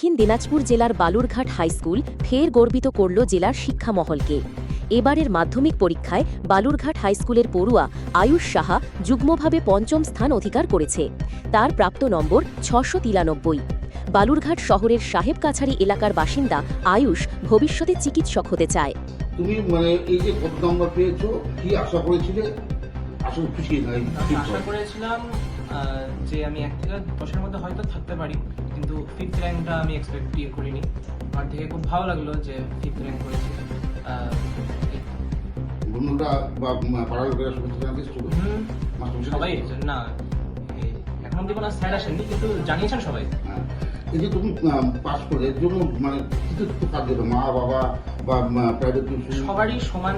দক্ষিণ দিনাজপুর জেলার বালুরঘাট হাইস্কুল ফের গর্বিত করল জেলার শিক্ষা মহলকে। এবারের মাধ্যমিক পরীক্ষায় বালুরঘাট হাইস্কুলের পড়ুয়া আয়ুষ সাহা যুগ্মভাবে পঞ্চম স্থান অধিকার করেছে। তার প্রাপ্ত নম্বর 693। বালুরঘাট শহরের সাহেবকাছারি এলাকার বাসিন্দা আয়ুষ ভবিষ্যতে চিকিৎসক হতে চায়। তুমি এই যে কত নম্বর পেয়েছো, কি আশা করেছিলে? আসলে খুশি নয়? আশা করেছিলাম যে আমি 1 থেকে 10-এর মধ্যে হয়তো থাকতে পারি, কিন্তু 5th র্যাঙ্কটা আমি এক্সপেক্ট করিনি। আমার থেকে খুব ভালো লাগলো যে 5th র্যাঙ্ক করেছি। বন্ধুরা বা পাড়ার লোকেরা শুভেচ্ছা জানিয়েছিল? সবাই না, এখন অব্দি কোনো স্যার আসেননি, কিন্তু জানিয়েছেন সবাই। এই যে তুমি পাস করে এর জন্য কৃতিত্ব কাজ দেবে মা বাবা বা প্রাইভেট টিউশন? সবারই সমান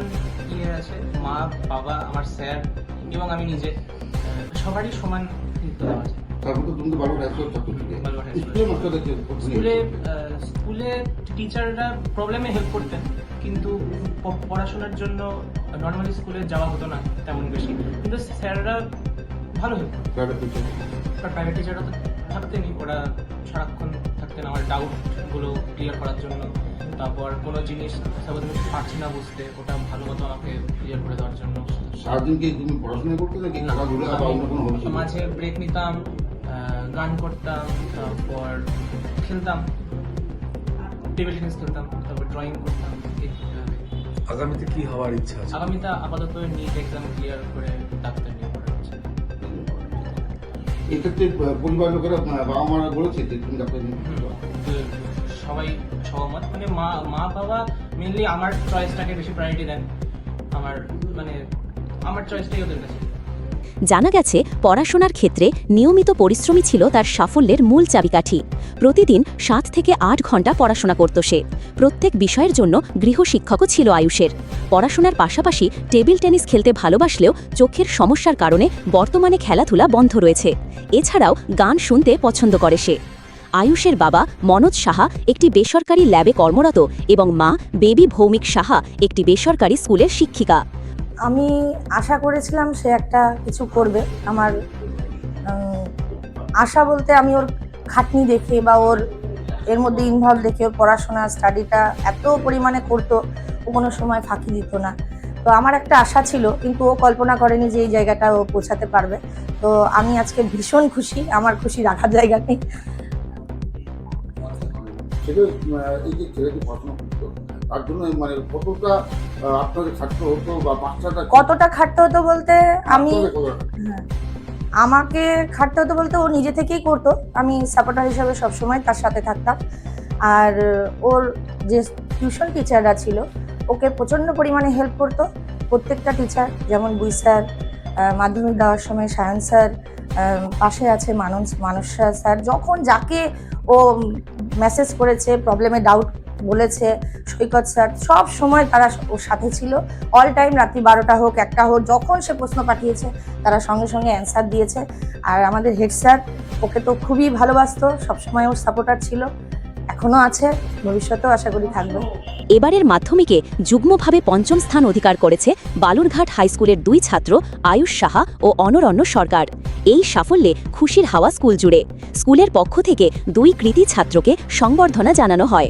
ইয়ে আছে, মা বাবা, আমার স্যার এবং আমি নিজে, সবারই সমান কৃতিত্ব দেওয়া আছে। তারপর তো তুমি তো বালুরঘাট হাইস্কুল ছাত্র ছিলে, স্কুলে মাস্টারদেরকে স্কুলে টিচাররা প্রবলেমে হেল্প করতেন, কিন্তু পড়াশোনার জন্য নর্মালি স্কুলে যাওয়া হতো না তেমন বেশি, কিন্তু স্যাররা ভালো হেল্প করতেন। প্রাইভেট টিচাররা তো থাকতেনই, ওরা সারাক্ষণ থাকতেন আমার ডাউটগুলো ক্লিয়ার করার জন্য। তারপর কোনো জিনিস সাপোজ আমি পারছি না বুঝতে, ওটা ভালো মতো আমাকে ক্লিয়ার করে দেওয়ার জন্য। সারাদিন কি তুমি পড়াশোনা করতে নাকি খেলাধুলা বা অন্য কোনো হবি? মাঝে ব্রেক নিতাম, গান করতাম, তারপর খেলতাম, টেবিল টেনিস খেলতাম, তারপর ড্রয়িং করতাম। আগামীতে কি হওয়ার ইচ্ছা আছে? আগামীতে আপাতত নিট এক্সাম ক্লিয়ার করে ডাক্তার নিয়ে পড়ার ইচ্ছা। এক্ষেত্রে পরিবার লোকেরা বাবা মারা বলেছে যে তুমি ডাক্তার সবাই সহমত, মানে মা বাবা মেনলি আমার চয়েসটাকে বেশি প্রায়োরিটি দেন। আমার চয়েসটাই ওদের কাছে। জানা গেছে, পড়াশোনার ক্ষেত্রে নিয়মিত পরিশ্রমী ছিল তার সাফল্যের মূল চাবিকাঠি। প্রতিদিন 7 থেকে 8 ঘন্টা পড়াশোনা করত সে। প্রত্যেক বিষয়ের জন্য গৃহশিক্ষকও ছিল আয়ুষের। পড়াশোনার পাশাপাশি টেবিল টেনিস খেলতে ভালোবাসলেও চোখের সমস্যার কারণে বর্তমানে খেলাধুলা বন্ধ রয়েছে। এছাড়াও গান শুনতে পছন্দ করে সে। আয়ুষের বাবা মনোজ সাহা একটি বেসরকারি ল্যাবে কর্মরত এবং মা বেবি ভৌমিক সাহা একটি বেসরকারি স্কুলের শিক্ষিকা। আমি আশা করেছিলাম সে একটা কিছু করবে। আমার আশা বলতে আমি ওর খাটনি দেখে বা ওর এর মধ্যে ইনভলভ দেখে, ওর পড়াশোনা স্টাডিটা এত পরিমাণে করতো, ও কোনো সময় ফাঁকি দিত না। তো আমার একটা আশা ছিল, কিন্তু ও কল্পনা করেনি যে এই জায়গাটা ও পৌঁছাতে পারবে। তো আমি আজকে ভীষণ খুশি, আমার খুশি রাখার জায়গা নেই। সেটা এই যে ছেলেটি পড়াশোনা করতো, তার জন্য কতটা আপনাকে খাটতে হতো বা বাচ্চাটা কতটা খাটতে হতো বলতে আমাকে খাটতে হতো বলতে ও নিজে থেকেই করতো। আমি সাপোর্টার হিসাবে সবসময় তার সাথে থাকতাম। আর ওর যে টিউশন টিচাররা ছিল ওকে প্রচণ্ড পরিমাণে হেল্প করতো। প্রত্যেকটা টিচার, যেমন বুই স্যার, মাধ্যমিক দেওয়ার সময় সায়ন স্যার, পাশে আছে মানস স্যার, যখন যাকে ও মেসেজ করেছে, প্রবলেমে ডাউট বলেছে, সৈকত স্যার, সব সময় তারা ওর সাথে ছিল। অল টাইম, রাত্রি 12টা হোক 1টা হোক, যখন সে প্রশ্ন পাঠিয়েছে তারা সঙ্গে সঙ্গে অ্যান্সার দিয়েছে। আর আমাদের হেড স্যার ওকে তো খুবই ভালোবাসতো, সবসময় ওর সাপোর্টার ছিল, এখনও আছে, ভবিষ্যতেও আশা করি থাকবে। এবারের মাধ্যমিকে যুগ্মভাবে পঞ্চম স্থান অধিকার করেছে বালুরঘাট হাইস্কুলের 2 ছাত্র আয়ুষ সাহা ও অনরণ্য সরকার। এই সাফল্যে খুশির হাওয়া স্কুল জুড়ে। স্কুলের পক্ষ থেকে 2 কৃতী ছাত্রকে সংবর্ধনা জানানো হয়।